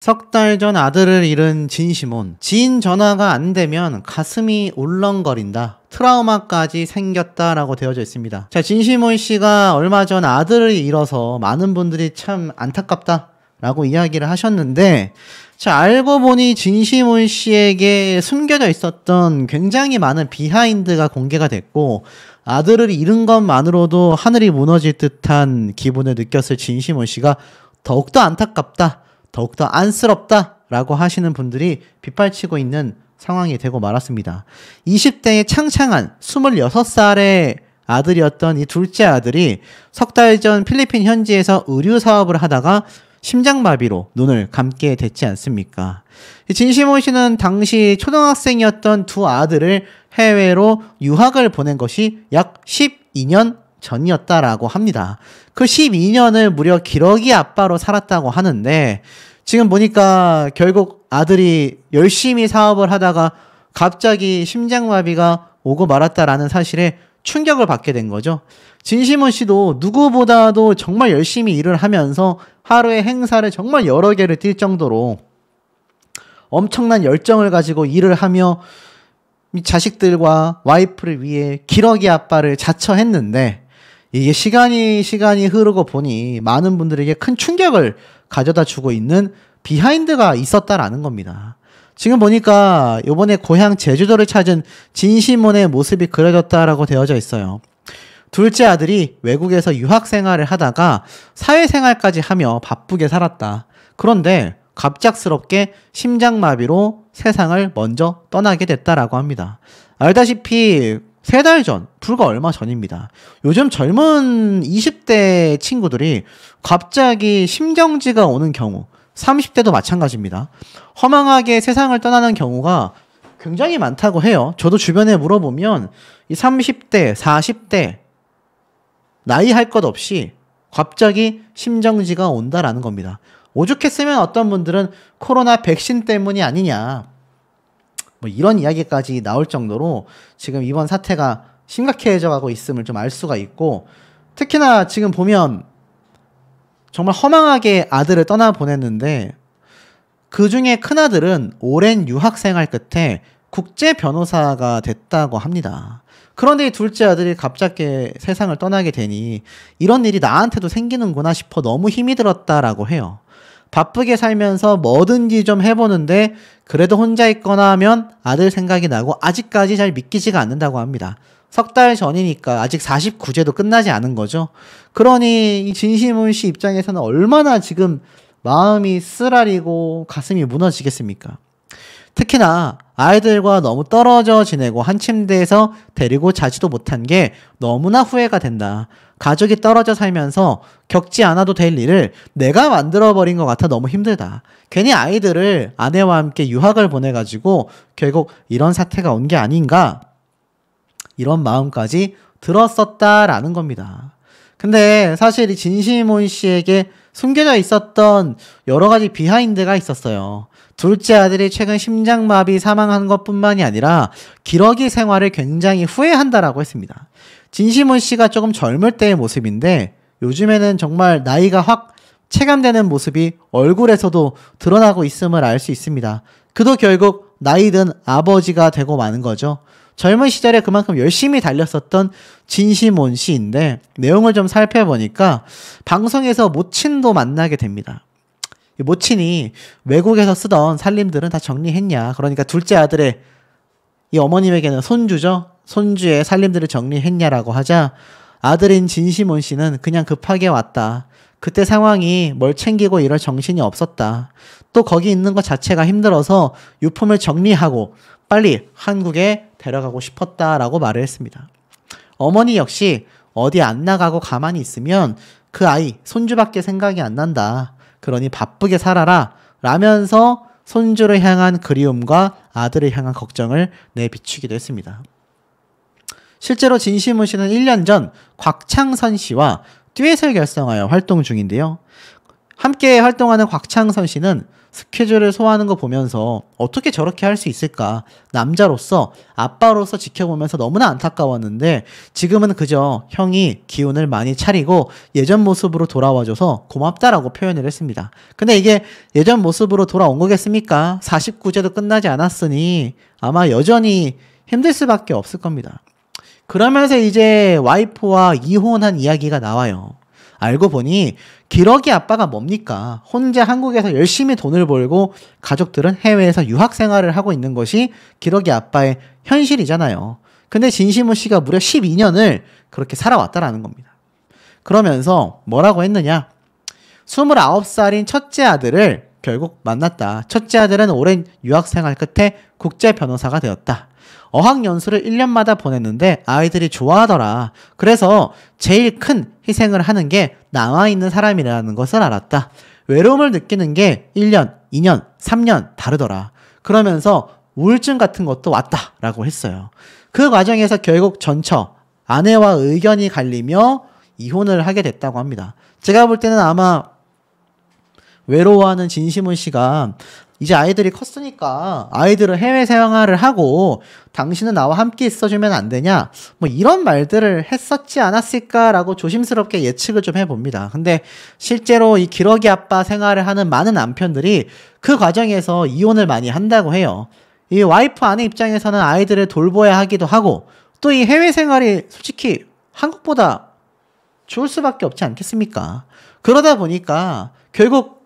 석 달 전 아들을 잃은 진시몬. 지인 전화가 안 되면 가슴이 울렁거린다. 트라우마까지 생겼다라고 되어져 있습니다. 자, 진시몬 씨가 얼마 전 아들을 잃어서 많은 분들이 참 안타깝다라고 이야기를 하셨는데, 자, 알고 보니 진시몬 씨에게 숨겨져 있었던 굉장히 많은 비하인드가 공개가 됐고, 아들을 잃은 것만으로도 하늘이 무너질 듯한 기분을 느꼈을 진시몬 씨가 더욱더 안타깝다, 더욱더 안쓰럽다라고 하시는 분들이 빗발치고 있는 상황이 되고 말았습니다. 20대의 창창한 26살의 아들이었던 이 둘째 아들이 석 달 전 필리핀 현지에서 의류 사업을 하다가 심장마비로 눈을 감게 됐지 않습니까? 진시몬 씨는 당시 초등학생이었던 두 아들을 해외로 유학을 보낸 것이 약 12년 전이었다라고 합니다. 그 12년을 무려 기러기 아빠로 살았다고 하는데, 지금 보니까 결국 아들이 열심히 사업을 하다가 갑자기 심장마비가 오고 말았다라는 사실에 충격을 받게 된 거죠. 진시몬 씨도 누구보다도 정말 열심히 일을 하면서 하루에 행사를 정말 여러 개를 뛸 정도로 엄청난 열정을 가지고 일을 하며 자식들과 와이프를 위해 기러기 아빠를 자처했는데, 이게 시간이 흐르고 보니 많은 분들에게 큰 충격을 가져다 주고 있는 비하인드가 있었다라는 겁니다. 지금 보니까 이번에 고향 제주도를 찾은 진시몬의 모습이 그려졌다라고 되어져 있어요. 둘째 아들이 외국에서 유학 생활을 하다가 사회생활까지 하며 바쁘게 살았다. 그런데 갑작스럽게 심장마비로 세상을 먼저 떠나게 됐다라고 합니다. 알다시피 3달 전, 불과 얼마 전입니다. 요즘 젊은 20대 친구들이 갑자기 심정지가 오는 경우, 30대도 마찬가지입니다. 허망하게 세상을 떠나는 경우가 굉장히 많다고 해요. 저도 주변에 물어보면 이 30대, 40대 나이 할 것 없이 갑자기 심정지가 온다라는 겁니다. 오죽했으면 어떤 분들은 코로나 백신 때문이 아니냐, 뭐 이런 이야기까지 나올 정도로 지금 이번 사태가 심각해져 가고 있음을 좀 알 수가 있고, 특히나 지금 보면 정말 허망하게 아들을 떠나보냈는데, 그 중에 큰아들은 오랜 유학생활 끝에 국제 변호사가 됐다고 합니다. 그런데 이 둘째 아들이 갑자기 세상을 떠나게 되니 이런 일이 나한테도 생기는구나 싶어 너무 힘이 들었다라고 해요. 바쁘게 살면서 뭐든지 좀 해보는데 그래도 혼자 있거나 하면 아들 생각이 나고 아직까지 잘 믿기지가 않는다고 합니다. 석 달 전이니까 아직 49제도 끝나지 않은 거죠. 그러니 이 진시몬 씨 입장에서는 얼마나 지금 마음이 쓰라리고 가슴이 무너지겠습니까? 특히나 아이들과 너무 떨어져 지내고 한 침대에서 데리고 자지도 못한 게 너무나 후회가 된다. 가족이 떨어져 살면서 겪지 않아도 될 일을 내가 만들어버린 것 같아 너무 힘들다. 괜히 아이들을 아내와 함께 유학을 보내가지고 결국 이런 사태가 온 게 아닌가, 이런 마음까지 들었었다라는 겁니다. 근데 사실 이 진시몬 씨에게 숨겨져 있었던 여러 가지 비하인드가 있었어요. 둘째 아들이 최근 심장마비 사망한 것뿐만이 아니라 기러기 생활을 굉장히 후회한다라고 했습니다. 진시몬 씨가 조금 젊을 때의 모습인데 요즘에는 정말 나이가 확 체감되는 모습이 얼굴에서도 드러나고 있음을 알 수 있습니다. 그도 결국 나이 든 아버지가 되고 마는 거죠. 젊은 시절에 그만큼 열심히 달렸었던 진시몬 씨인데, 내용을 좀 살펴보니까 방송에서 모친도 만나게 됩니다. 이 모친이 외국에서 쓰던 살림들은 다 정리했냐, 그러니까 둘째 아들의 이 어머님에게는 손주죠. 손주의 살림들을 정리했냐라고 하자 아들인 진시몬 씨는 그냥 급하게 왔다. 그때 상황이 뭘 챙기고 이럴 정신이 없었다. 또 거기 있는 것 자체가 힘들어서 유품을 정리하고 빨리 한국에 데려가고 싶었다라고 말을 했습니다. 어머니 역시 어디 안 나가고 가만히 있으면 그 아이, 손주밖에 생각이 안 난다. 그러니 바쁘게 살아라 라면서 손주를 향한 그리움과 아들을 향한 걱정을 내비추기도 했습니다. 실제로 진시몬 씨는 1년 전 곽창선 씨와 듀엣을 결성하여 활동 중인데요. 함께 활동하는 곽창선 씨는 스케줄을 소화하는 거 보면서 어떻게 저렇게 할 수 있을까? 남자로서, 아빠로서 지켜보면서 너무나 안타까웠는데 지금은 그저 형이 기운을 많이 차리고 예전 모습으로 돌아와줘서 고맙다라고 표현을 했습니다. 근데 이게 예전 모습으로 돌아온 거겠습니까? 49제도 끝나지 않았으니 아마 여전히 힘들 수밖에 없을 겁니다. 그러면서 이제 와이프와 이혼한 이야기가 나와요. 알고 보니 기러기 아빠가 뭡니까? 혼자 한국에서 열심히 돈을 벌고 가족들은 해외에서 유학 생활을 하고 있는 것이 기러기 아빠의 현실이잖아요. 근데 진시문 씨가 무려 12년을 그렇게 살아왔다라는 겁니다. 그러면서 뭐라고 했느냐? 29살인 첫째 아들을 결국 만났다. 첫째 아들은 오랜 유학 생활 끝에 국제 변호사가 되었다. 어학연수를 1년마다 보냈는데 아이들이 좋아하더라. 그래서 제일 큰 희생을 하는 게 남아있는 사람이라는 것을 알았다. 외로움을 느끼는 게 1년, 2년, 3년 다르더라. 그러면서 우울증 같은 것도 왔다라고 했어요. 그 과정에서 결국 전처, 아내와 의견이 갈리며 이혼을 하게 됐다고 합니다. 제가 볼 때는 아마 외로워하는 진시문 씨가 이제 아이들이 컸으니까 아이들은 해외 생활을 하고 당신은 나와 함께 있어주면 안 되냐? 뭐 이런 말들을 했었지 않았을까라고 조심스럽게 예측을 좀 해봅니다. 근데 실제로 이 기러기 아빠 생활을 하는 많은 남편들이 그 과정에서 이혼을 많이 한다고 해요. 이 와이프 아내 입장에서는 아이들을 돌보아야 하기도 하고 또 이 해외 생활이 솔직히 한국보다 좋을 수밖에 없지 않겠습니까? 그러다 보니까 결국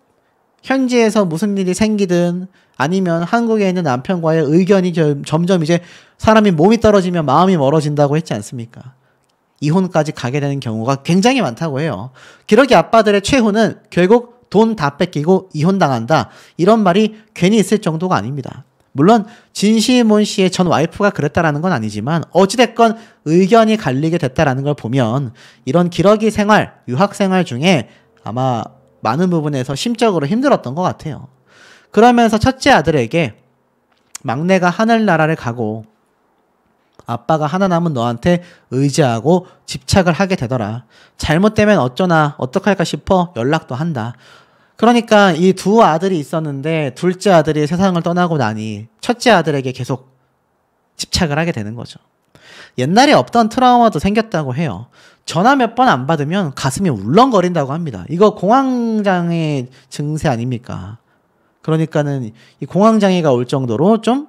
현지에서 무슨 일이 생기든 아니면 한국에 있는 남편과의 의견이 점점 이제 사람이 몸이 떨어지면 마음이 멀어진다고 했지 않습니까? 이혼까지 가게 되는 경우가 굉장히 많다고 해요. 기러기 아빠들의 최후는 결국 돈 다 뺏기고 이혼당한다. 이런 말이 괜히 있을 정도가 아닙니다. 물론 진시몬 씨의 전 와이프가 그랬다라는 건 아니지만 어찌됐건 의견이 갈리게 됐다라는 걸 보면 이런 기러기 생활, 유학 생활 중에 아마 많은 부분에서 심적으로 힘들었던 것 같아요. 그러면서 첫째 아들에게 막내가 하늘나라를 가고 아빠가 하나 남은 너한테 의지하고 집착을 하게 되더라. 잘못되면 어쩌나 어떡할까 싶어 연락도 한다. 그러니까 이 두 아들이 있었는데 둘째 아들이 세상을 떠나고 나니 첫째 아들에게 계속 집착을 하게 되는 거죠. 옛날에 없던 트라우마도 생겼다고 해요. 전화 몇 번 안 받으면 가슴이 울렁거린다고 합니다. 이거 공황장애 증세 아닙니까? 그러니까는 이 공황장애가 올 정도로 좀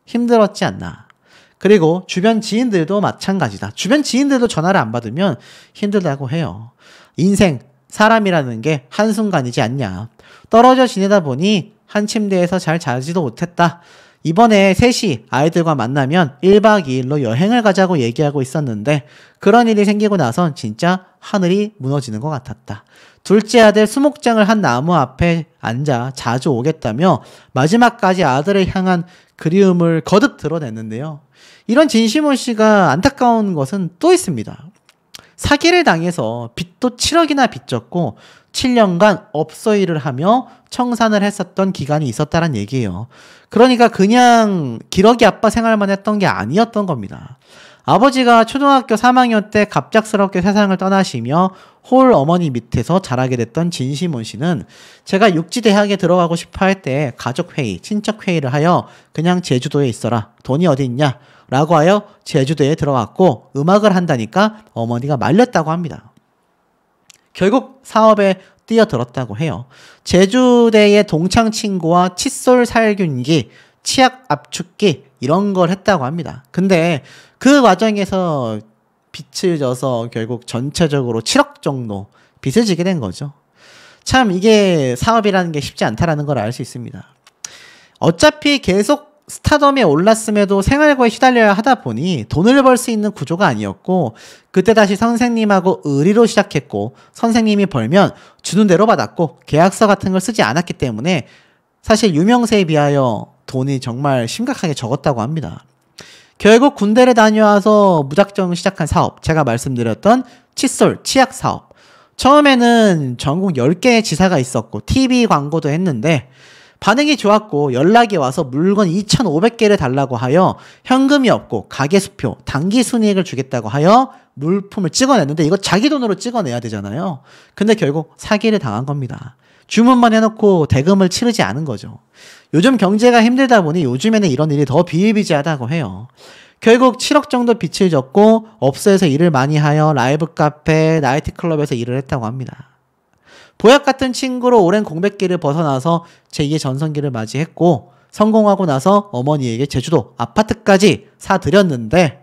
힘들었지 않나. 그리고 주변 지인들도 마찬가지다. 주변 지인들도 전화를 안 받으면 힘들다고 해요. 인생, 사람이라는 게 한순간이지 않냐. 떨어져 지내다 보니 한 침대에서 잘 자지도 못했다. 이번에 셋이 아이들과 만나면 1박 2일로 여행을 가자고 얘기하고 있었는데 그런 일이 생기고 나선 진짜 하늘이 무너지는 것 같았다. 둘째 아들 수목장을 한 나무 앞에 앉아 자주 오겠다며 마지막까지 아들을 향한 그리움을 거듭 드러냈는데요. 이런 진시몬 씨가 안타까운 것은 또 있습니다. 사기를 당해서 빚도 7억이나 빚졌고 7년간 업소일을 하며 청산을 했었던 기간이 있었다는 얘기예요. 그러니까 그냥 기러기 아빠 생활만 했던 게 아니었던 겁니다. 아버지가 초등학교 3학년 때 갑작스럽게 세상을 떠나시며 홀 어머니 밑에서 자라게 됐던 진시몬 씨는 제가 육지대학에 들어가고 싶어 할 때 가족회의, 친척회의를 하여 그냥 제주도에 있어라. 돈이 어디 있냐? 라고 하여 제주도에 들어갔고 음악을 한다니까 어머니가 말렸다고 합니다. 결국 사업에 뛰어들었다고 해요. 제주대의 동창 친구와 칫솔 살균기, 치약 압축기 이런 걸 했다고 합니다. 근데 그 과정에서 빚을 져서 결국 전체적으로 7억 정도 빚을 지게 된 거죠. 참 이게 사업이라는 게 쉽지 않다라는 걸 알 수 있습니다. 어차피 계속 스타덤에 올랐음에도 생활고에 시달려야 하다 보니 돈을 벌 수 있는 구조가 아니었고 그때 다시 선생님하고 의리로 시작했고 선생님이 벌면 주는 대로 받았고 계약서 같은 걸 쓰지 않았기 때문에 사실 유명세에 비하여 돈이 정말 심각하게 적었다고 합니다. 결국 군대를 다녀와서 무작정 시작한 사업, 제가 말씀드렸던 칫솔, 치약 사업. 처음에는 전국 10개의 지사가 있었고 TV 광고도 했는데 반응이 좋았고 연락이 와서 물건 2,500개를 달라고 하여 현금이 없고 가계수표, 당기순이익을 주겠다고 하여 물품을 찍어냈는데 이거 자기 돈으로 찍어내야 되잖아요. 근데 결국 사기를 당한 겁니다. 주문만 해놓고 대금을 치르지 않은 거죠. 요즘 경제가 힘들다 보니 요즘에는 이런 일이 더 비일비재하다고 해요. 결국 7억 정도 빚을 졌고 업소에서 일을 많이 하여 라이브 카페, 나이트클럽에서 일을 했다고 합니다. 보약 같은 친구로 오랜 공백기를 벗어나서 제2의 전성기를 맞이했고 성공하고 나서 어머니에게 제주도 아파트까지 사드렸는데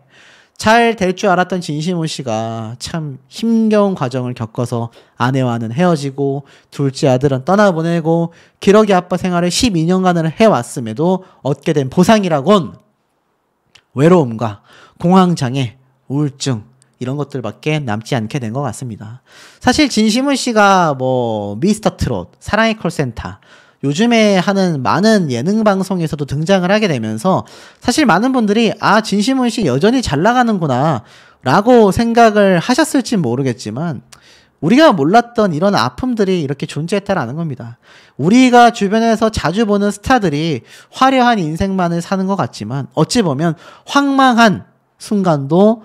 잘 될 줄 알았던 진시몬 씨가 참 힘겨운 과정을 겪어서 아내와는 헤어지고 둘째 아들은 떠나보내고 기러기 아빠 생활을 12년간을 해왔음에도 얻게 된 보상이라곤 외로움과 공황장애, 우울증 이런 것들밖에 남지 않게 된 것 같습니다. 사실 진시몬 씨가 뭐 미스터 트롯, 사랑의 콜센터 요즘에 하는 많은 예능 방송에서도 등장을 하게 되면서 사실 많은 분들이 아 진시몬 씨 여전히 잘 나가는구나 라고 생각을 하셨을지 모르겠지만 우리가 몰랐던 이런 아픔들이 이렇게 존재했다라는 겁니다. 우리가 주변에서 자주 보는 스타들이 화려한 인생만을 사는 것 같지만 어찌 보면 황망한 순간도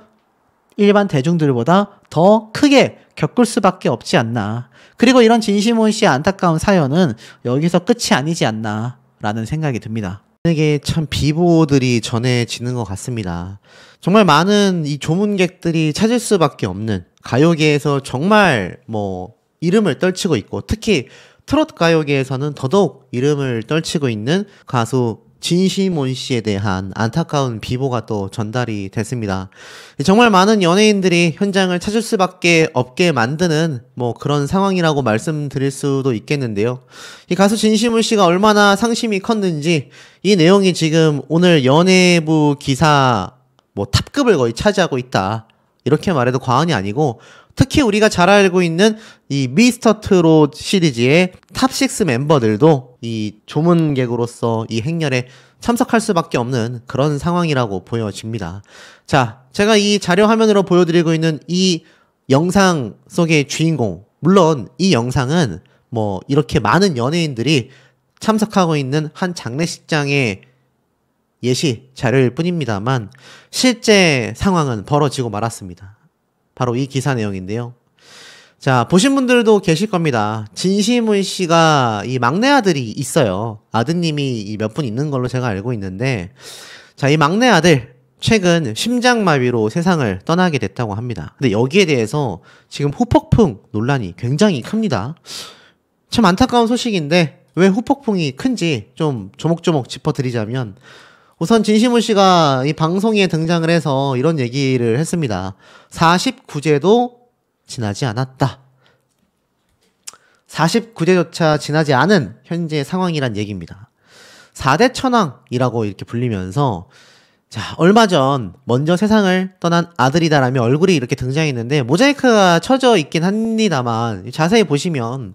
일반 대중들보다 더 크게 겪을 수밖에 없지 않나. 그리고 이런 진시몬 씨의 안타까운 사연은 여기서 끝이 아니지 않나 라는 생각이 듭니다. 에게 참 비보들이 전해지는 것 같습니다. 정말 많은 이 조문객들이 찾을 수밖에 없는 가요계에서 정말 뭐 이름을 떨치고 있고 특히 트로트 가요계에서는 더더욱 이름을 떨치고 있는 가수 진시몬 씨에 대한 안타까운 비보가 또 전달이 됐습니다. 정말 많은 연예인들이 현장을 찾을 수밖에 없게 만드는 뭐 그런 상황이라고 말씀드릴 수도 있겠는데요. 이 가수 진시몬 씨가 얼마나 상심이 컸는지 이 내용이 지금 오늘 연예부 기사 뭐 탑급을 거의 차지하고 있다. 이렇게 말해도 과언이 아니고 특히 우리가 잘 알고 있는 이 미스터 트롯 시리즈의 탑6 멤버들도 이 조문객으로서 이 행렬에 참석할 수밖에 없는 그런 상황이라고 보여집니다. 자, 제가 이 자료 화면으로 보여드리고 있는 이 영상 속의 주인공, 물론 이 영상은 뭐 이렇게 많은 연예인들이 참석하고 있는 한 장례식장의 예시 자료일 뿐입니다만 실제 상황은 벌어지고 말았습니다. 바로 이 기사 내용인데요. 자, 보신 분들도 계실 겁니다. 진시몬 씨가 이 막내 아들이 있어요. 아드님이 몇 분 있는 걸로 제가 알고 있는데, 자, 이 막내 아들, 최근 심장마비로 세상을 떠나게 됐다고 합니다. 근데 여기에 대해서 지금 후폭풍 논란이 굉장히 큽니다. 참 안타까운 소식인데, 왜 후폭풍이 큰지 좀 조목조목 짚어드리자면, 우선 진시몬 씨가 이 방송에 등장을 해서 이런 얘기를 했습니다. 49제도 지나지 않았다. 49제조차 지나지 않은 현재 상황이란 얘기입니다. 4대 천왕이라고 이렇게 불리면서 자, 얼마 전 먼저 세상을 떠난 아들이다라며 얼굴이 이렇게 등장했는데 모자이크가 쳐져 있긴 합니다만 자세히 보시면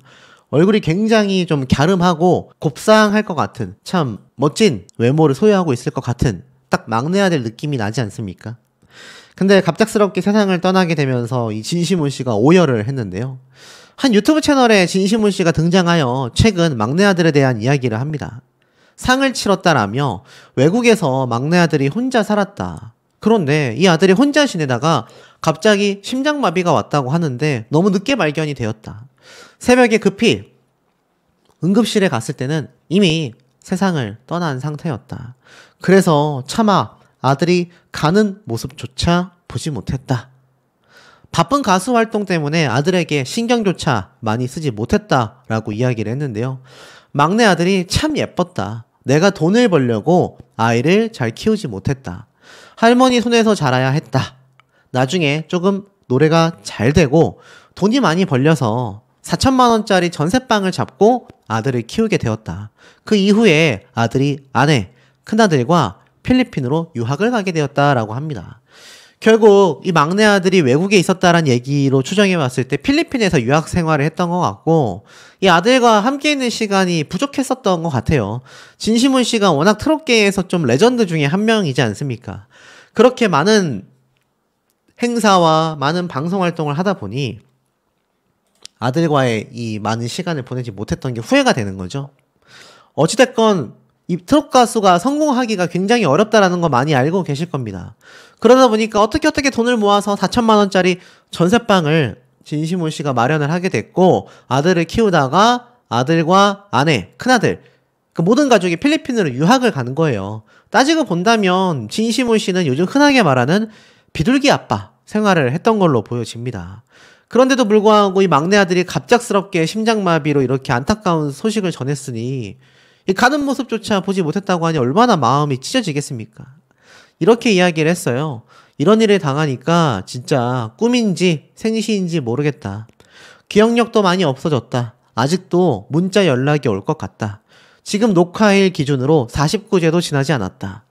얼굴이 굉장히 좀 갸름하고 곱상할 것 같은 참 멋진 외모를 소유하고 있을 것 같은 딱 막내 아들 느낌이 나지 않습니까? 근데 갑작스럽게 세상을 떠나게 되면서 이 진시몬 씨가 오열을 했는데요. 한 유튜브 채널에 진시몬 씨가 등장하여 최근 막내 아들에 대한 이야기를 합니다. 상을 치렀다라며 외국에서 막내 아들이 혼자 살았다. 그런데 이 아들이 혼자 지내다가 갑자기 심장마비가 왔다고 하는데 너무 늦게 발견이 되었다. 새벽에 급히 응급실에 갔을 때는 이미 세상을 떠난 상태였다. 그래서 차마 아들이 가는 모습조차 보지 못했다. 바쁜 가수 활동 때문에 아들에게 신경조차 많이 쓰지 못했다라고 이야기를 했는데요. 막내 아들이 참 예뻤다. 내가 돈을 벌려고 아이를 잘 키우지 못했다. 할머니 손에서 자라야 했다. 나중에 조금 노래가 잘 되고 돈이 많이 벌려서 4천만 원짜리 전셋방을 잡고 아들을 키우게 되었다. 그 이후에 아들이 아내, 큰아들과 필리핀으로 유학을 가게 되었다라고 합니다. 결국 이 막내 아들이 외국에 있었다라는 얘기로 추정해 봤을 때 필리핀에서 유학 생활을 했던 것 같고 이 아들과 함께 있는 시간이 부족했었던 것 같아요. 진시몬 씨가 워낙 트롯계에서 좀 레전드 중에 한 명이지 않습니까? 그렇게 많은 행사와 많은 방송 활동을 하다 보니 아들과의 이 많은 시간을 보내지 못했던 게 후회가 되는 거죠. 어찌됐건 이 트롯 가수가 성공하기가 굉장히 어렵다라는 거 많이 알고 계실 겁니다. 그러다 보니까 어떻게 돈을 모아서 4천만 원짜리 전셋방을 진시몬 씨가 마련을 하게 됐고 아들을 키우다가 아들과 아내, 큰아들, 그 모든 가족이 필리핀으로 유학을 가는 거예요. 따지고 본다면 진시몬 씨는 요즘 흔하게 말하는 비둘기 아빠 생활을 했던 걸로 보여집니다. 그런데도 불구하고 이 막내 아들이 갑작스럽게 심장마비로 이렇게 안타까운 소식을 전했으니 이 가는 모습조차 보지 못했다고 하니 얼마나 마음이 찢어지겠습니까? 이렇게 이야기를 했어요. 이런 일을 당하니까 진짜 꿈인지 생시인지 모르겠다. 기억력도 많이 없어졌다. 아직도 문자 연락이 올 것 같다. 지금 녹화일 기준으로 49제도 지나지 않았다.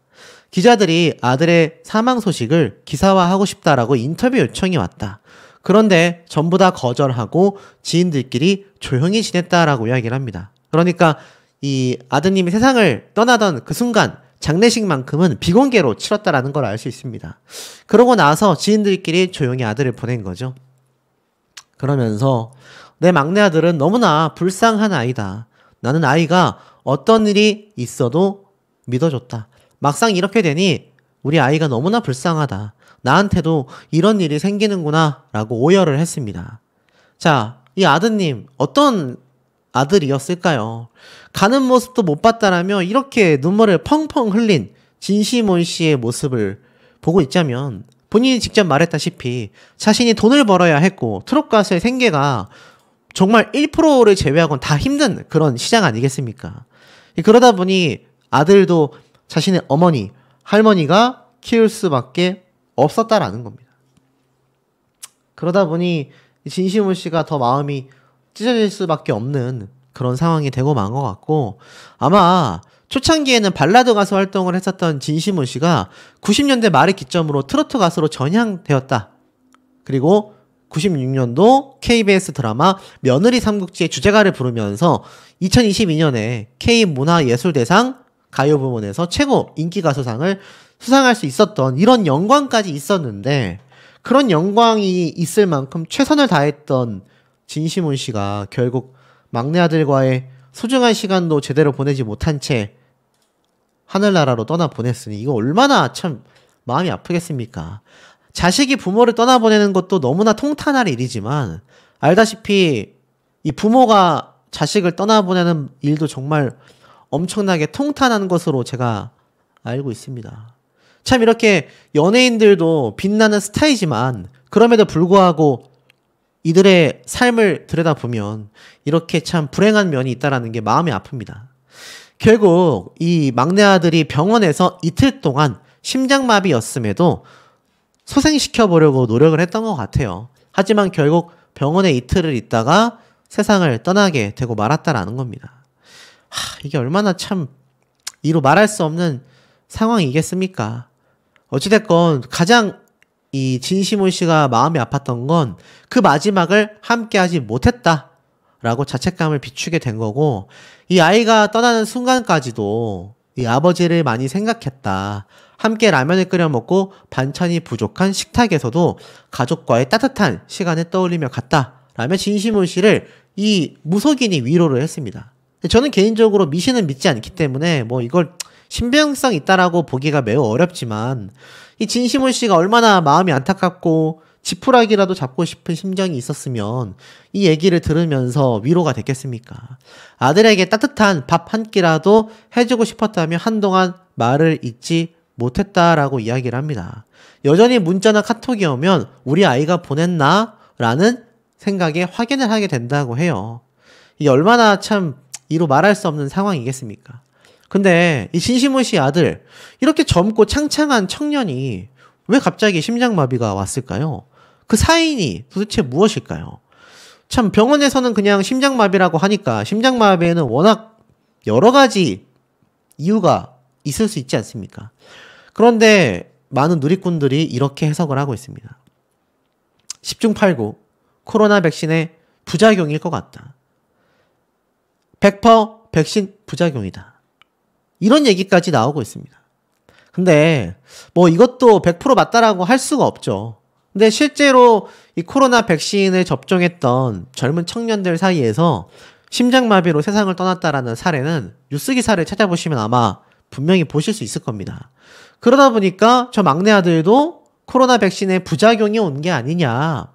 기자들이 아들의 사망 소식을 기사화하고 싶다라고 인터뷰 요청이 왔다. 그런데 전부 다 거절하고 지인들끼리 조용히 지냈다라고 이야기를 합니다. 그러니까 이 아드님이 세상을 떠나던 그 순간 장례식만큼은 비공개로 치렀다라는 걸 알 수 있습니다. 그러고 나서 지인들끼리 조용히 아들을 보낸 거죠. 그러면서 내 막내 아들은 너무나 불쌍한 아이다. 나는 아이가 어떤 일이 있어도 믿어줬다. 막상 이렇게 되니 우리 아이가 너무나 불쌍하다. 나한테도 이런 일이 생기는구나 라고 오열을 했습니다. 자, 이 아드님 어떤 아들이었을까요? 가는 모습도 못 봤다라며 이렇게 눈물을 펑펑 흘린 진시몬 씨의 모습을 보고 있자면 본인이 직접 말했다시피 자신이 돈을 벌어야 했고 트롯 가수의 생계가 정말 1%를 제외하고는 다 힘든 그런 시장 아니겠습니까? 그러다 보니 아들도 자신의 어머니, 할머니가 키울 수밖에 없었다라는 겁니다. 그러다 보니 진시몬 씨가 더 마음이 찢어질 수밖에 없는 그런 상황이 되고 만 것 같고, 아마 초창기에는 발라드 가수 활동을 했었던 진시몬 씨가 90년대 말을 기점으로 트로트 가수로 전향되었다. 그리고 96년도 KBS 드라마 며느리 삼국지의 주제가를 부르면서 2022년에 K문화예술대상 가요 부문에서 최고 인기가수상을 수상할 수 있었던 이런 영광까지 있었는데, 그런 영광이 있을 만큼 최선을 다했던 진시몬 씨가 결국 막내 아들과의 소중한 시간도 제대로 보내지 못한 채 하늘나라로 떠나보냈으니 이거 얼마나 참 마음이 아프겠습니까? 자식이 부모를 떠나보내는 것도 너무나 통탄할 일이지만, 알다시피 이 부모가 자식을 떠나보내는 일도 정말 엄청나게 통탄한 것으로 제가 알고 있습니다. 참 이렇게 연예인들도 빛나는 스타이지만 그럼에도 불구하고 이들의 삶을 들여다보면 이렇게 참 불행한 면이 있다는 게 마음이 아픕니다. 결국 이 막내 아들이 병원에서 이틀 동안 심장마비였음에도 소생시켜보려고 노력을 했던 것 같아요. 하지만 결국 병원에 이틀을 있다가 세상을 떠나게 되고 말았다라는 겁니다. 이게 얼마나 참 이루 말할 수 없는 상황이겠습니까? 어찌됐건 가장 이 진시몬 씨가 마음이 아팠던 건 그 마지막을 함께하지 못했다라고 자책감을 비추게 된 거고, 이 아이가 떠나는 순간까지도 이 아버지를 많이 생각했다. 함께 라면을 끓여 먹고 반찬이 부족한 식탁에서도 가족과의 따뜻한 시간을 떠올리며 갔다. 라며 진시몬 씨를 이 무속인이 위로를 했습니다. 저는 개인적으로 미신은 믿지 않기 때문에 뭐 이걸 신빙성 있다라고 보기가 매우 어렵지만, 이 진시몬 씨가 얼마나 마음이 안타깝고 지푸라기라도 잡고 싶은 심정이 있었으면 이 얘기를 들으면서 위로가 됐겠습니까? 아들에게 따뜻한 밥 한 끼라도 해주고 싶었다며 한동안 말을 잇지 못했다라고 이야기를 합니다. 여전히 문자나 카톡이 오면 우리 아이가 보냈나? 라는 생각에 확인을 하게 된다고 해요. 이게 얼마나 참 이루 말할 수 없는 상황이겠습니까? 근데 이 진시몬 씨 아들, 이렇게 젊고 창창한 청년이 왜 갑자기 심장마비가 왔을까요? 그 사인이 도대체 무엇일까요? 참 병원에서는 그냥 심장마비라고 하니까 심장마비에는 워낙 여러 가지 이유가 있을 수 있지 않습니까? 그런데 많은 누리꾼들이 이렇게 해석을 하고 있습니다. 10중 8구 코로나 백신의 부작용일 것 같다. 100% 백신 부작용이다. 이런 얘기까지 나오고 있습니다. 근데 뭐 이것도 100% 맞다라고 할 수가 없죠. 근데 실제로 이 코로나 백신을 접종했던 젊은 청년들 사이에서 심장마비로 세상을 떠났다라는 사례는 뉴스 기사를 찾아보시면 아마 분명히 보실 수 있을 겁니다. 그러다 보니까 저 막내 아들도 코로나 백신의 부작용이 온 게 아니냐,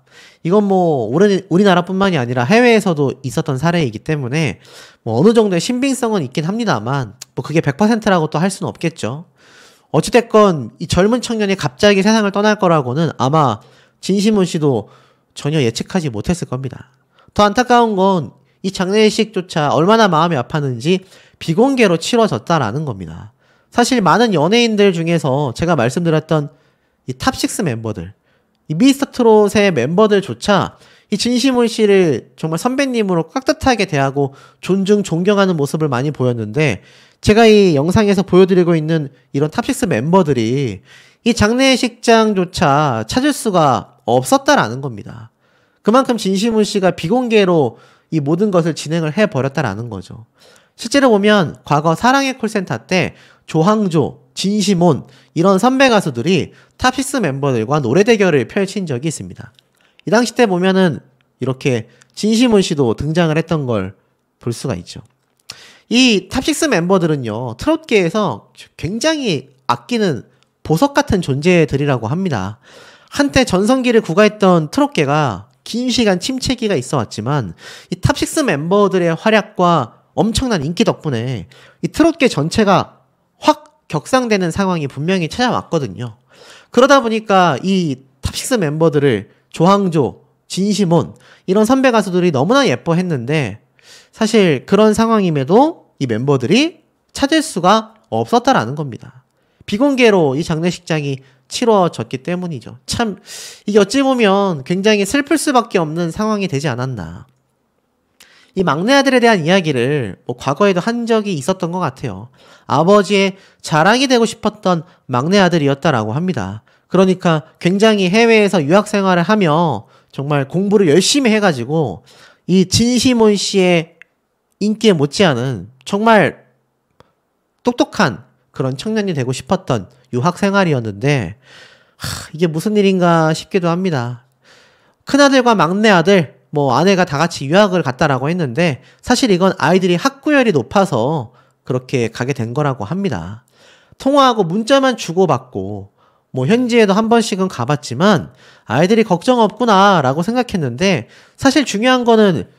이건 뭐 우리나라뿐만이 아니라 해외에서도 있었던 사례이기 때문에 뭐 어느 정도의 신빙성은 있긴 합니다만 뭐 그게 100%라고 또 할 수는 없겠죠. 어찌됐건 이 젊은 청년이 갑자기 세상을 떠날 거라고는 아마 진시몬 씨도 전혀 예측하지 못했을 겁니다. 더 안타까운 건 이 장례식조차 얼마나 마음이 아팠는지 비공개로 치러졌다라는 겁니다. 사실 많은 연예인들 중에서 제가 말씀드렸던 이 탑6 멤버들, 이 미스터 트롯의 멤버들조차 이 진시몬 씨를 정말 선배님으로 깍듯하게 대하고 존경하는 모습을 많이 보였는데, 제가 이 영상에서 보여드리고 있는 이런 탑6 멤버들이 이 장례식장조차 찾을 수가 없었다라는 겁니다. 그만큼 진시몬 씨가 비공개로 이 모든 것을 진행을 해버렸다라는 거죠. 실제로 보면 과거 사랑의 콜센터 때 조항조, 진시몬 이런 선배 가수들이 탑6 멤버들과 노래 대결을 펼친 적이 있습니다. 이 당시 때 보면은 이렇게 진시몬 씨도 등장을 했던 걸 볼 수가 있죠. 이 탑6 멤버들은요, 트롯계에서 굉장히 아끼는 보석 같은 존재들이라고 합니다. 한때 전성기를 구가했던 트롯계가 긴 시간 침체기가 있어 왔지만 이 탑6 멤버들의 활약과 엄청난 인기 덕분에 이 트롯계 전체가 확 격상되는 상황이 분명히 찾아왔거든요. 그러다 보니까 이 탑6 멤버들을 조항조, 진시몬 이런 선배 가수들이 너무나 예뻐했는데, 사실 그런 상황임에도 이 멤버들이 찾을 수가 없었다라는 겁니다. 비공개로 이 장례식장이 치러졌기 때문이죠. 참 이게 어찌 보면 굉장히 슬플 수밖에 없는 상황이 되지 않았나. 이 막내 아들에 대한 이야기를 뭐 과거에도 한 적이 있었던 것 같아요. 아버지의 자랑이 되고 싶었던 막내 아들이었다라고 합니다. 그러니까 굉장히 해외에서 유학 생활을 하며 정말 공부를 열심히 해가지고 이 진시몬 씨의 인기에 못지않은 정말 똑똑한 그런 청년이 되고 싶었던 유학 생활이었는데, 이게 무슨 일인가 싶기도 합니다. 큰아들과 막내 아들, 뭐 아내가 다 같이 유학을 갔다라고 했는데, 사실 이건 아이들이 학구열이 높아서 그렇게 가게 된 거라고 합니다. 통화하고 문자만 주고받고 뭐 현지에도 한 번씩은 가봤지만 아이들이 걱정 없구나 라고 생각했는데, 사실 중요한 거는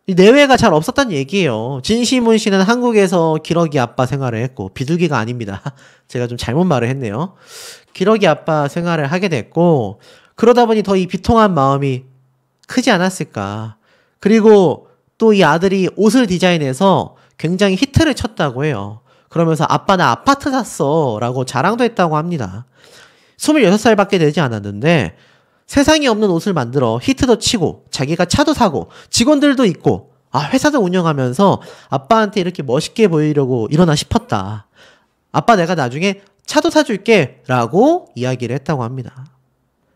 내외가 잘 없었단 얘기예요. 진시몬 씨는 한국에서 기러기 아빠 생활을 했고, 비둘기가 아닙니다. 제가 좀 잘못 말을 했네요. 기러기 아빠 생활을 하게 됐고, 그러다 보니 더 이 비통한 마음이 크지 않았을까. 그리고 또 이 아들이 옷을 디자인해서 굉장히 히트를 쳤다고 해요. 그러면서 아빠 나 아파트 샀어 라고 자랑도 했다고 합니다. 26살밖에 되지 않았는데 세상에 없는 옷을 만들어 히트도 치고 자기가 차도 사고 직원들도 있고 회사도 운영하면서 아빠한테 이렇게 멋있게 보이려고 이러나 싶었다. 아빠 내가 나중에 차도 사줄게 라고 이야기를 했다고 합니다.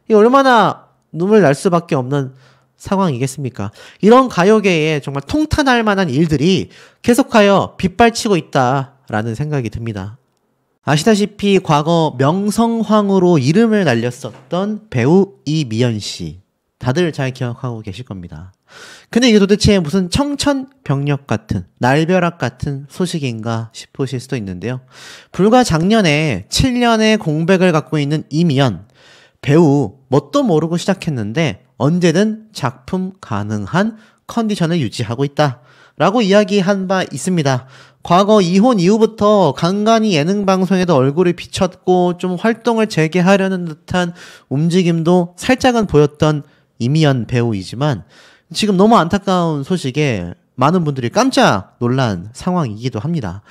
이 얼마나 눈물 날 수밖에 없는 상황이겠습니까? 이런 가요계에 정말 통탄할 만한 일들이 계속하여 빗발치고 있다라는 생각이 듭니다. 아시다시피 과거 명성황후로 이름을 날렸었던 배우 이미연 씨, 다들 잘 기억하고 계실 겁니다. 근데 이게 도대체 무슨 청천벽력 같은, 날벼락 같은 소식인가 싶으실 수도 있는데요. 불과 작년에 7년의 공백을 갖고 있는 이미연, 배우 뭣도 모르고 시작했는데 언제든 작품 가능한 컨디션을 유지하고 있다 라고 이야기한 바 있습니다. 과거 이혼 이후부터 간간히 예능 방송에도 얼굴을 비쳤고 좀 활동을 재개하려는 듯한 움직임도 살짝은 보였던 이미연 배우이지만, 지금 너무 안타까운 소식에 많은 분들이 깜짝 놀란 상황이기도 합니다.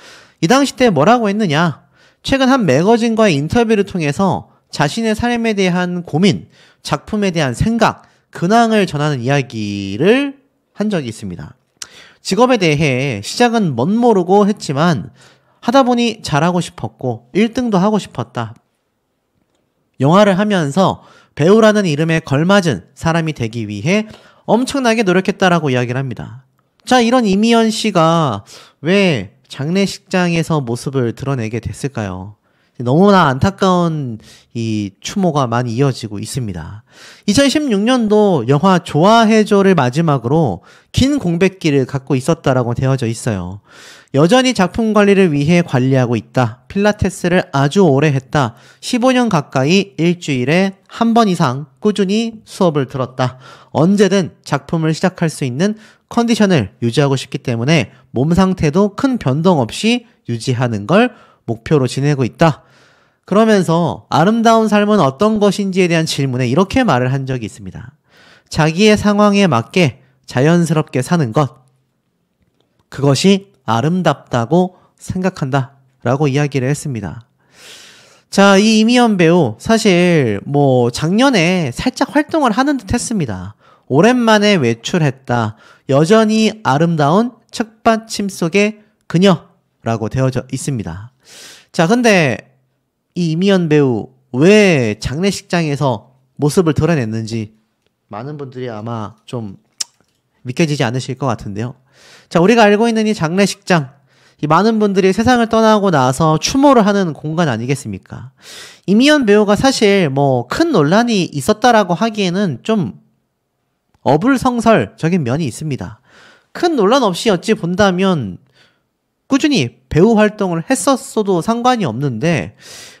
이 당시 때 뭐라고 했느냐? 최근 한 매거진과의 인터뷰를 통해서 자신의 삶에 대한 고민, 작품에 대한 생각, 근황을 전하는 이야기를 한 적이 있습니다. 직업에 대해 시작은 멋모르고 했지만 하다 보니 잘하고 싶었고 1등도 하고 싶었다. 영화를 하면서 배우라는 이름에 걸맞은 사람이 되기 위해 엄청나게 노력했다라고 이야기를 합니다. 자, 이런 이미연 씨가 왜 장례식장에서 모습을 드러내게 됐을까요? 너무나 안타까운 이 추모가 많이 이어지고 있습니다. 2016년도 영화 좋아해줘를 마지막으로 긴 공백기를 갖고 있었다라고 되어져 있어요. 여전히 작품 관리를 위해 관리하고 있다. 필라테스를 아주 오래 했다. 15년 가까이 일주일에 한 번 이상 꾸준히 수업을 들었다. 언제든 작품을 시작할 수 있는 컨디션을 유지하고 싶기 때문에 몸 상태도 큰 변동 없이 유지하는 걸 목표로 지내고 있다. 그러면서 아름다운 삶은 어떤 것인지에 대한 질문에 이렇게 말을 한 적이 있습니다. 자기의 상황에 맞게 자연스럽게 사는 것. 그것이 아름답다고 생각한다. 라고 이야기를 했습니다. 자, 이 이미연 배우 사실 작년에 살짝 활동을 하는 듯 했습니다. 오랜만에 외출했다. 여전히 아름다운 책받침 속의 그녀라고 되어져 있습니다. 자, 근데 이 이미연 배우 왜 장례식장에서 모습을 드러냈는지 많은 분들이 아마 좀 믿겨지지 않으실 것 같은데요. 자, 우리가 알고 있는 이 장례식장, 이 많은 분들이 세상을 떠나고 나서 추모를 하는 공간 아니겠습니까? 이미연 배우가 사실 큰 논란이 있었다라고 하기에는 좀 어불성설적인 면이 있습니다. 큰 논란 없이 어찌 본다면 꾸준히 배우 활동을 했었어도 상관이 없는데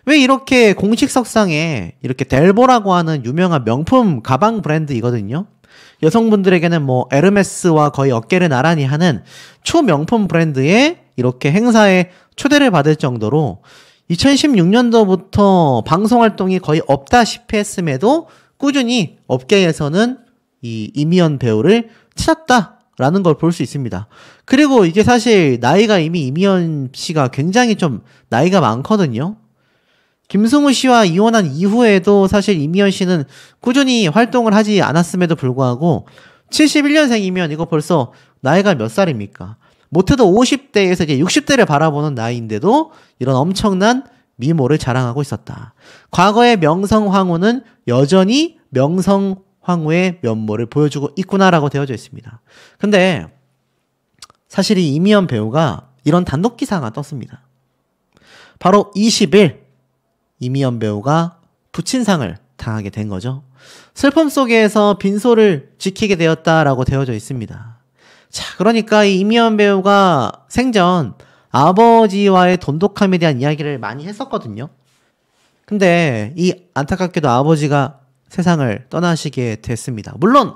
왜 이렇게 공식석상에 이렇게 델보라고 하는 유명한 명품 가방 브랜드이거든요. 여성분들에게는 에르메스와 거의 어깨를 나란히 하는 초명품 브랜드에 이렇게 행사에 초대를 받을 정도로 2016년도부터 방송 활동이 거의 없다시피 했음에도 꾸준히 업계에서는 이 이미연 배우를 찾았다라는 걸 볼 수 있습니다. 그리고 이게 사실 나이가 이미 이미연 씨가 굉장히 좀 나이가 많거든요. 김승우 씨와 이혼한 이후에도 사실 이미연 씨는 꾸준히 활동을 하지 않았음에도 불구하고 71년생이면 이거 벌써 나이가 몇 살입니까? 못해도 50대에서 이제 60대를 바라보는 나이인데도 이런 엄청난 미모를 자랑하고 있었다. 과거의 명성황후는 여전히 명성황후의 면모를 보여주고 있구나라고 되어져 있습니다. 근데 사실 이 이미연 배우가 이런 단독 기사가 떴습니다. 바로 20일 이미연 배우가 부친상을 당하게 된 거죠. 슬픔 속에서 빈소를 지키게 되었다라고 되어져 있습니다. 자, 그러니까 이 이미연 배우가 생전 아버지와의 돈독함에 대한 이야기를 많이 했었거든요. 근데 이 안타깝게도 아버지가 세상을 떠나시게 됐습니다. 물론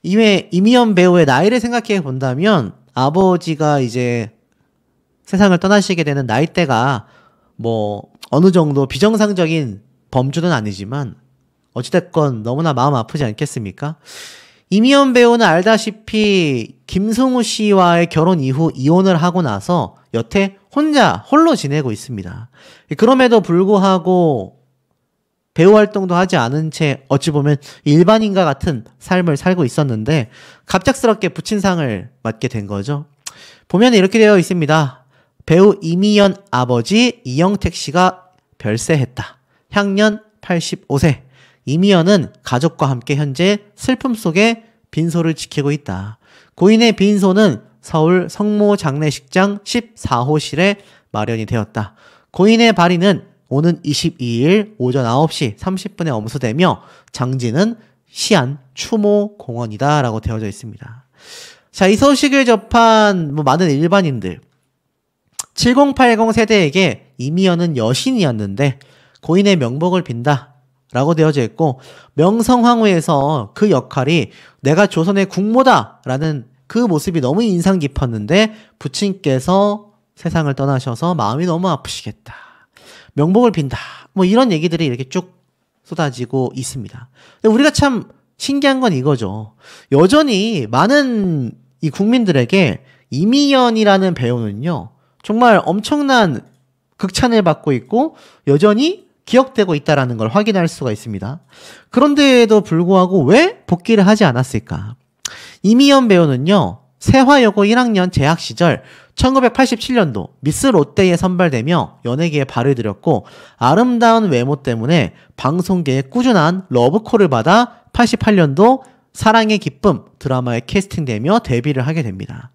이미연 배우의 나이를 생각해 본다면 아버지가 이제 세상을 떠나시게 되는 나이대가 어느 정도 비정상적인 범주는 아니지만 어찌됐건 너무나 마음 아프지 않겠습니까? 이미연 배우는 알다시피 김승우 씨와의 결혼 이후 이혼을 하고 나서 여태 홀로 지내고 있습니다. 그럼에도 불구하고 배우 활동도 하지 않은 채 어찌 보면 일반인과 같은 삶을 살고 있었는데 갑작스럽게 부친상을 맞게 된 거죠. 보면 이렇게 되어 있습니다. 배우 이미연 아버지 이영택 씨가 별세했다. 향년 85세. 이미연은 가족과 함께 현재 슬픔 속에 빈소를 지키고 있다. 고인의 빈소는 서울 성모 장례식장 14호실에 마련이 되었다. 고인의 발인은 오는 22일 오전 9시 30분에 엄수되며 장지는 시안 추모공원이다 라고 되어져 있습니다. 자, 이 소식을 접한 많은 일반인들 7080 세대에게 이미연은 여신이었는데 고인의 명복을 빈다 라고 되어져 있고 명성황후에서 그 역할이 내가 조선의 국모다 라는 그 모습이 너무 인상 깊었는데 부친께서 세상을 떠나셔서 마음이 너무 아프시겠다. 명복을 빈다. 이런 얘기들이 이렇게 쭉 쏟아지고 있습니다. 근데 우리가 참 신기한 건 이거죠. 여전히 많은 이 국민들에게 이미연이라는 배우는요. 정말 엄청난 극찬을 받고 있고 여전히 기억되고 있다는 걸 확인할 수가 있습니다. 그런데도 불구하고 왜 복귀를 하지 않았을까? 이미연 배우는요. 세화여고 1학년 재학 시절 1987년도 미스 롯데에 선발되며 연예계에 발을 들였고 아름다운 외모 때문에 방송계에 꾸준한 러브콜을 받아 88년도 사랑의 기쁨 드라마에 캐스팅되며 데뷔를 하게 됩니다.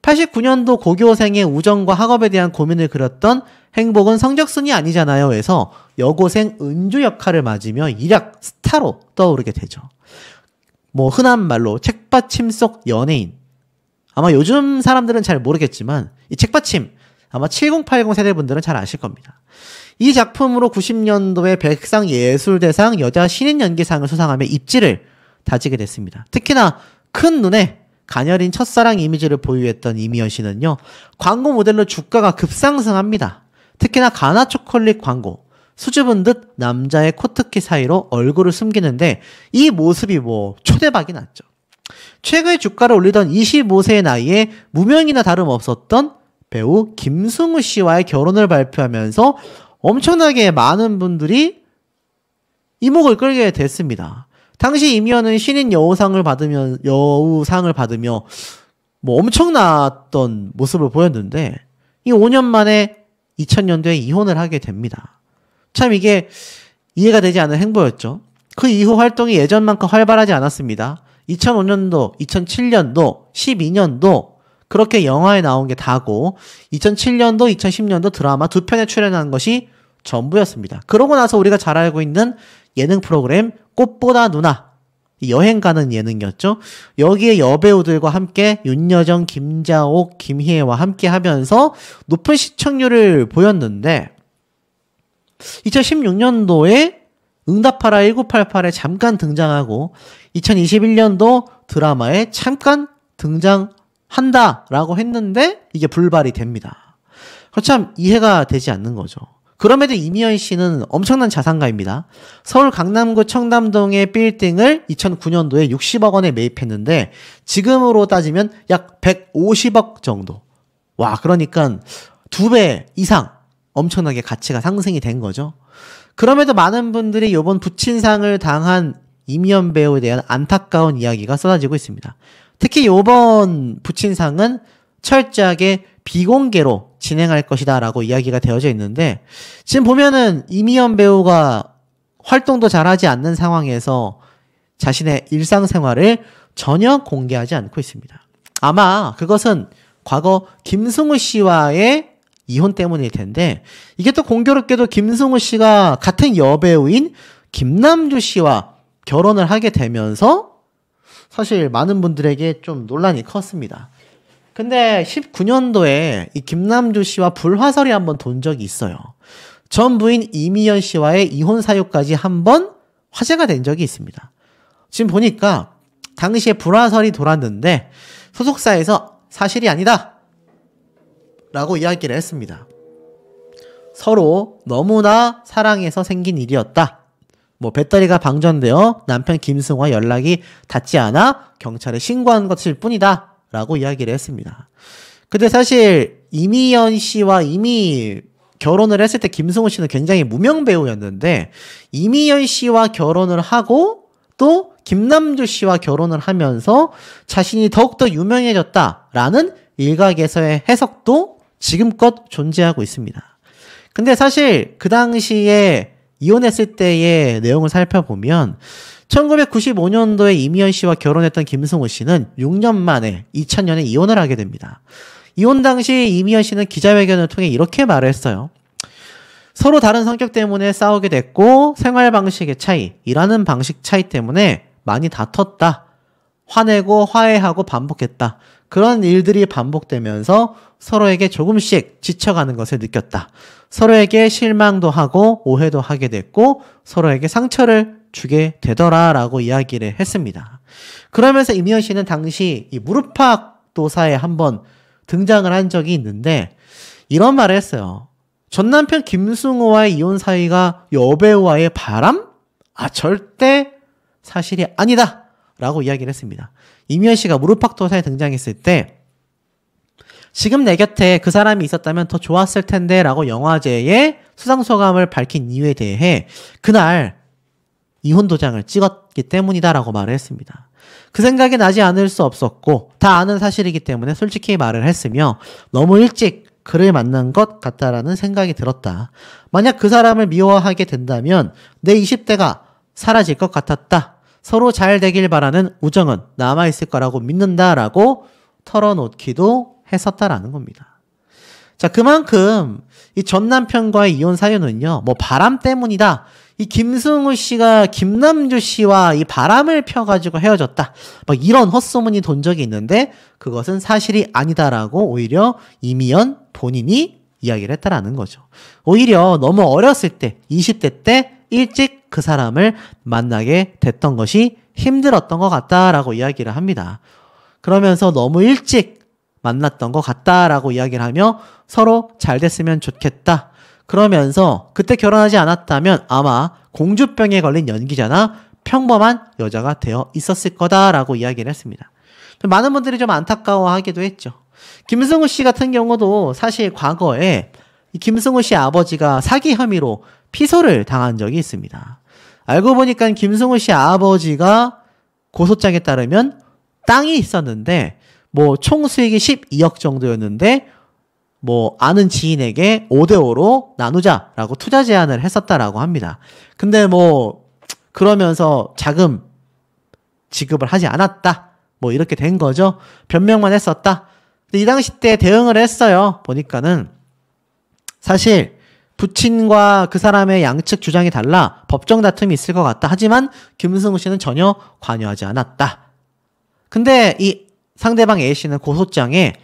89년도 고교생의 우정과 학업에 대한 고민을 그렸던 행복은 성적순이 아니잖아요 에서 여고생 은주 역할을 맞으며 일약 스타로 떠오르게 되죠. 뭐 흔한 말로 책받침 속 연예인. 아마 요즘 사람들은 잘 모르겠지만 이 책받침 아마 7080 세대분들은 잘 아실 겁니다. 이 작품으로 90년도에 백상예술대상 여자 신인 연기상을 수상하며 입지를 다지게 됐습니다. 특히나 큰 눈에 가녀린 첫사랑 이미지를 보유했던 이미연 씨는요. 광고 모델로 주가가 급상승합니다. 특히나 가나 초콜릿 광고. 수줍은 듯 남자의 코트키 사이로 얼굴을 숨기는데 이 모습이 뭐 초대박이 났죠. 최근에 주가를 올리던 25세의 나이에 무명이나 다름없었던 배우 김승우 씨와의 결혼을 발표하면서 엄청나게 많은 분들이 이목을 끌게 됐습니다. 당시 이미연은 신인 여우상을 받으며 뭐 엄청났던 모습을 보였는데 이 5년 만에 2000년도에 이혼을 하게 됩니다. 참 이게 이해가 되지 않는 행보였죠. 그 이후 활동이 예전만큼 활발하지 않았습니다. 2005년도, 2007년도, 12년도 그렇게 영화에 나온 게 다고 2007년도, 2010년도 드라마 2편에 출연한 것이 전부였습니다. 그러고 나서 우리가 잘 알고 있는 예능 프로그램 꽃보다 누나 여행 가는 예능이었죠. 여기에 여배우들과 함께 윤여정, 김자옥, 김희애와 함께 하면서 높은 시청률을 보였는데 2016년도에 응답하라 1988에 잠깐 등장하고 2021년도 드라마에 잠깐 등장한다라고 했는데 이게 불발이 됩니다. 참 이해가 되지 않는 거죠. 그럼에도 이미연 씨는 엄청난 자산가입니다. 서울 강남구 청담동의 빌딩을 2009년도에 60억 원에 매입했는데 지금으로 따지면 약 150억 정도. 와, 그러니까 2배 이상 엄청나게 가치가 상승이 된 거죠. 그럼에도 많은 분들이 이번 부친상을 당한 이미연 배우에 대한 안타까운 이야기가 쏟아지고 있습니다. 특히 이번 부친상은 철저하게 비공개로 진행할 것이다 라고 이야기가 되어져 있는데 지금 보면은 이미연 배우가 활동도 잘하지 않는 상황에서 자신의 일상생활을 전혀 공개하지 않고 있습니다. 아마 그것은 과거 김승우 씨와의 이혼 때문일 텐데 이게 또 공교롭게도 김승우 씨가 같은 여배우인 김남주 씨와 결혼을 하게 되면서 사실 많은 분들에게 좀 논란이 컸습니다. 근데 19년도에 이 김남주 씨와 불화설이 한번 돈 적이 있어요. 전 부인 이미연 씨와의 이혼 사유까지 한번 화제가 된 적이 있습니다. 지금 보니까 당시에 불화설이 돌았는데 소속사에서 사실이 아니다 라고 이야기를 했습니다. 서로 너무나 사랑해서 생긴 일이었다. 뭐 배터리가 방전되어 남편 김승우와 연락이 닿지 않아 경찰에 신고한 것일 뿐이다 라고 이야기를 했습니다. 근데 사실 이미연 씨와 이미 결혼을 했을 때 김승우 씨는 굉장히 무명 배우였는데 이미연 씨와 결혼을 하고 또 김남주 씨와 결혼을 하면서 자신이 더욱더 유명해졌다라는 일각에서의 해석도 지금껏 존재하고 있습니다. 근데 사실 그 당시에 이혼했을 때의 내용을 살펴보면 1995년도에 이미연 씨와 결혼했던 김승우 씨는 6년 만에 2000년에 이혼을 하게 됩니다. 이혼 당시 이미연 씨는 기자회견을 통해 이렇게 말을 했어요. 서로 다른 성격 때문에 싸우게 됐고 생활 방식의 차이, 일하는 방식 차이 때문에 많이 다퉜다. 화내고 화해하고 반복했다. 그런 일들이 반복되면서 서로에게 조금씩 지쳐가는 것을 느꼈다. 서로에게 실망도 하고 오해도 하게 됐고 서로에게 상처를 주게 되더라라고 이야기를 했습니다. 그러면서 이미연 씨는 당시 이 무릎팍 도사에 한번 등장을 한 적이 있는데 이런 말을 했어요. 전 남편 김승우와의 이혼 사이가 여배우와의 바람? 절대 사실이 아니다 라고 이야기를 했습니다. 이미연 씨가 무릎팍 도사에 등장했을 때 지금 내 곁에 그 사람이 있었다면 더 좋았을 텐데 라고 영화제에 수상소감을 밝힌 이유에 대해 그날 이혼 도장을 찍었기 때문이다 라고 말을 했습니다. 그 생각이 나지 않을 수 없었고 다 아는 사실이기 때문에 솔직히 말을 했으며 너무 일찍 그를 만난 것 같다라는 생각이 들었다. 만약 그 사람을 미워하게 된다면 내 20대가 사라질 것 같았다. 서로 잘 되길 바라는 우정은 남아있을 거라고 믿는다라고 털어놓기도 했었다라는 겁니다. 자, 그만큼 이 전 남편과의 이혼 사유는요, 뭐 바람 때문이다. 이 김승우 씨가 김남주 씨와 이 바람을 펴가지고 헤어졌다. 막 이런 헛소문이 돈 적이 있는데 그것은 사실이 아니다라고 오히려 이미연 본인이 이야기를 했다라는 거죠. 오히려 너무 어렸을 때, 20대 때 일찍 그 사람을 만나게 됐던 것이 힘들었던 것 같다라고 이야기를 합니다. 그러면서 너무 일찍 만났던 것 같다라고 이야기를 하며 서로 잘 됐으면 좋겠다. 그러면서 그때 결혼하지 않았다면 아마 공주병에 걸린 연기자나 평범한 여자가 되어 있었을 거다라고 이야기를 했습니다. 많은 분들이 좀 안타까워하기도 했죠. 김승우 씨 같은 경우도 사실 과거에 이 김승우 씨 아버지가 사기 혐의로 피소를 당한 적이 있습니다. 알고 보니까 김승우 씨 아버지가 고소장에 따르면 땅이 있었는데 뭐 총 수익이 12억 정도였는데 뭐 아는 지인에게 5대5로 나누자라고 투자 제안을 했었다라고 합니다. 근데 뭐 그러면서 자금 지급을 하지 않았다. 뭐 이렇게 된 거죠. 변명만 했었다. 근데 이 당시 때 대응을 했어요. 보니까는 사실 부친과 그 사람의 양측 주장이 달라 법정 다툼이 있을 것 같다. 하지만 김승우 씨는 전혀 관여하지 않았다. 근데 이 상대방 A씨는 고소장에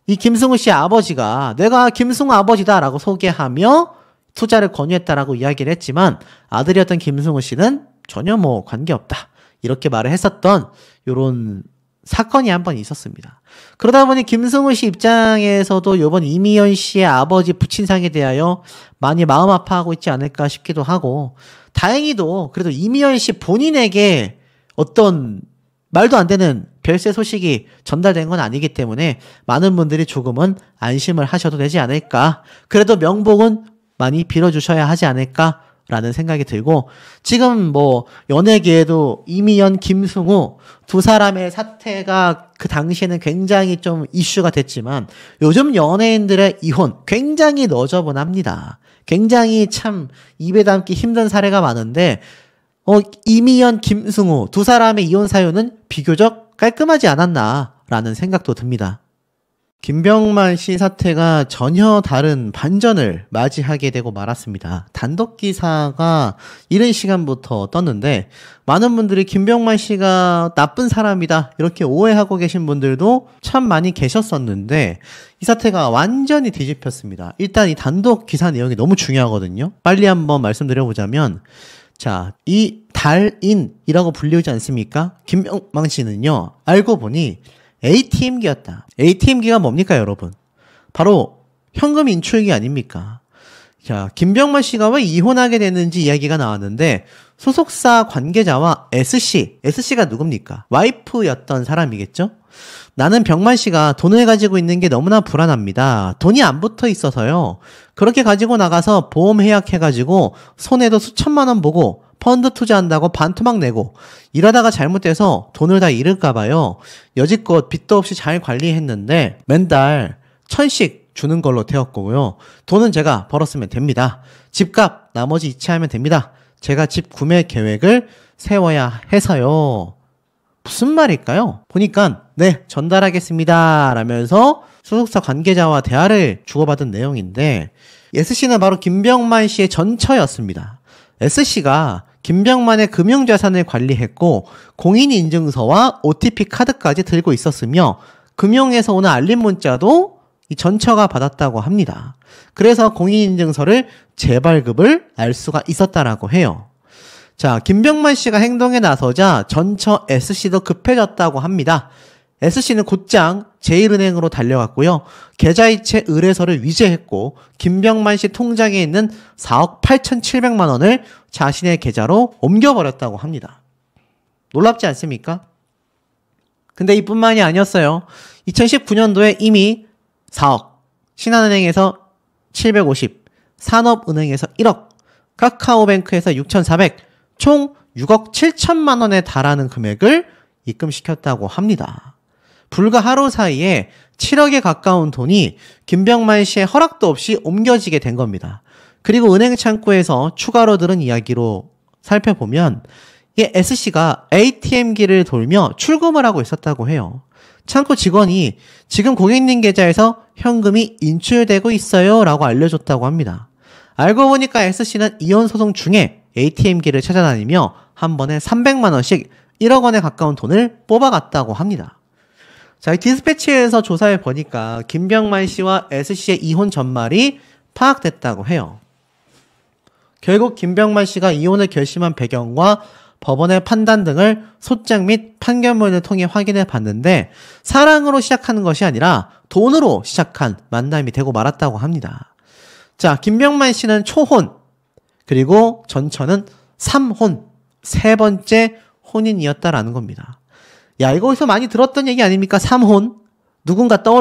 이 김승우 씨 아버지가 내가 김승우 아버지다라고 소개하며 투자를 권유했다라고 이야기를 했지만 아들이었던 김승우 씨는 전혀 뭐 관계없다. 이렇게 말을 했었던 요런 사건이 한 번 있었습니다. 그러다 보니 김승우 씨 입장에서도 이번 이미연 씨의 아버지 부친상에 대하여 많이 마음 아파하고 있지 않을까 싶기도 하고 다행히도 그래도 이미연 씨 본인에게 어떤 말도 안 되는 별세 소식이 전달된 건 아니기 때문에 많은 분들이 조금은 안심을 하셔도 되지 않을까. 그래도 명복은 많이 빌어주셔야 하지 않을까라는 생각이 들고 지금 뭐 연예계에도 이미연, 김승우 두 사람의 사태가 그 당시에는 굉장히 좀 이슈가 됐지만 요즘 연예인들의 이혼 굉장히 너저분합니다. 굉장히 참 입에 담기 힘든 사례가 많은데 이미연, 김승우 두 사람의 이혼 사유는 비교적 깔끔하지 않았나라는 생각도 듭니다. 김병만 씨 사태가 전혀 다른 반전을 맞이하게 되고 말았습니다. 단독 기사가 이른 시간부터 떴는데 많은 분들이 김병만 씨가 나쁜 사람이다 이렇게 오해하고 계신 분들도 참 많이 계셨었는데 이 사태가 완전히 뒤집혔습니다. 일단 이 단독 기사 내용이 너무 중요하거든요. 빨리 한번 말씀드려보자면 자, 이 달인이라고 불리우지 않습니까? 김병만 씨는요, 알고 보니 ATM기였다. ATM기가 뭡니까, 여러분? 바로 현금 인출기 아닙니까? 자, 김병만 씨가 왜 이혼하게 됐는지 이야기가 나왔는데, 소속사 관계자와 S씨가 누굽니까? 와이프였던 사람이겠죠? 나는 병만 씨가 돈을 가지고 있는 게 너무나 불안합니다. 돈이 안 붙어 있어서요. 그렇게 가지고 나가서 보험 해약해가지고 손해도 수천만 원 보고 펀드 투자한다고 반토막 내고 이러다가 잘못돼서 돈을 다 잃을까봐요. 여지껏 빚도 없이 잘 관리했는데 맨달 1,000씩 주는 걸로 되었고요. 돈은 제가 벌었으면 됩니다. 집값 나머지 이체하면 됩니다. 제가 집 구매 계획을 세워야 해서요. 무슨 말일까요? 보니까 네 전달하겠습니다 라면서 소속사 관계자와 대화를 주고받은 내용인데 S씨는 바로 김병만 씨의 전처였습니다. S씨가 김병만의 금융자산을 관리했고 공인인증서와 OTP 카드까지 들고 있었으며 금융에서 오는 알림 문자도 이 전처가 받았다고 합니다. 그래서 공인인증서를 재발급을 알 수가 있었다라고 해요. 자, 김병만 씨가 행동에 나서자 전처 S씨도 급해졌다고 합니다. S씨는 곧장 제1은행으로 달려갔고요. 계좌이체 의뢰서를 위조했고 김병만 씨 통장에 있는 4억 8,700만 원을 자신의 계좌로 옮겨버렸다고 합니다. 놀랍지 않습니까? 근데 이뿐만이 아니었어요. 2019년도에 이미 4억, 신한은행에서 750, 산업은행에서 1억, 카카오뱅크에서 6,400, 총 6억 7천만 원에 달하는 금액을 입금시켰다고 합니다. 불과 하루 사이에 7억에 가까운 돈이 김병만 씨의 허락도 없이 옮겨지게 된 겁니다. 그리고 은행 창구에서 추가로 들은 이야기로 살펴보면 이 S씨가 ATM기를 돌며 출금을 하고 있었다고 해요. 창구 직원이 지금 고객님 계좌에서 현금이 인출되고 있어요 라고 알려줬다고 합니다. 알고 보니까 S씨는 이혼 소송 중에 ATM기를 찾아다니며 한 번에 300만원씩 1억 원에 가까운 돈을 뽑아갔다고 합니다. 자, 이 디스패치에서 조사해 보니까 김병만 씨와 S씨의 이혼 전말이 파악됐다고 해요. 결국 김병만 씨가 이혼을 결심한 배경과 법원의 판단 등을 소장 및 판결문을 통해 확인해 봤는데 사랑으로 시작하는 것이 아니라 돈으로 시작한 만남이 되고 말았다고 합니다. 자, 김병만 씨는 초혼, 그리고 전처는 3혼, 세 번째 혼인이었다라는 겁니다. 야, 이거 어디서 많이 들었던 얘기 아닙니까? 3혼? 누군가 떠올라